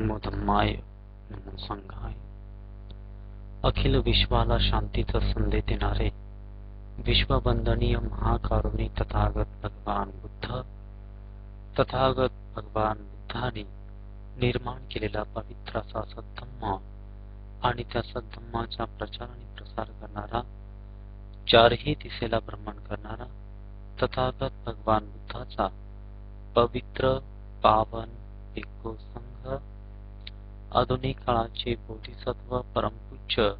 नमो धम्माय, नमो संघाय. अखिल विश्वाला शांतीचा संदेश देणारे विश्ववंदनीय महाकारुणी तथागत भगवान बुद्ध, तथागत भगवान बुद्धाने निर्माण केलेला पवित्र असा सद्धम्मा आणि त्या सद्धम्माचा प्रचार आणि प्रसार करणारा, चारही दिशेला भ्रमण करणारा तथागत भगवान बुद्धाचा पवित्र पावन भिक्खू संघ, आधुनिक काळाचे बोधिसत्व परमपूज्य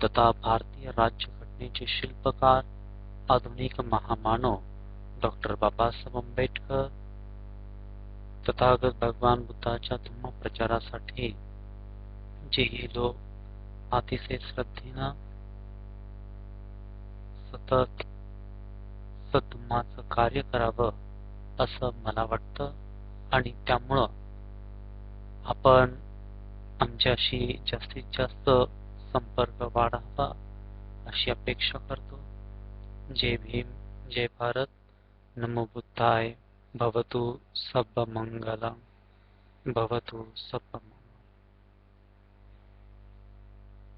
तथा भारतीय राज्यघटनेचे शिल्पकार, आधुनिक महामानव डॉक्टर बाबासाहेब आंबेडकर, तथागत भगवान बुद्धाच्या धम्म प्रचारासाठी जे हे लोक अतिशय श्रद्धेनं सतत सद्धम्माचं कार्य करावं असं मला वाटतं आणि त्यामुळं आपण आमच्याशी जास्तीत जास्त संपर्क वाढावा अशी अपेक्षा करतो. जय भीम, जय भारत. नमो बुद्धाय. भवतु सर्वमंगलम. भवतु सर्वमंगलम.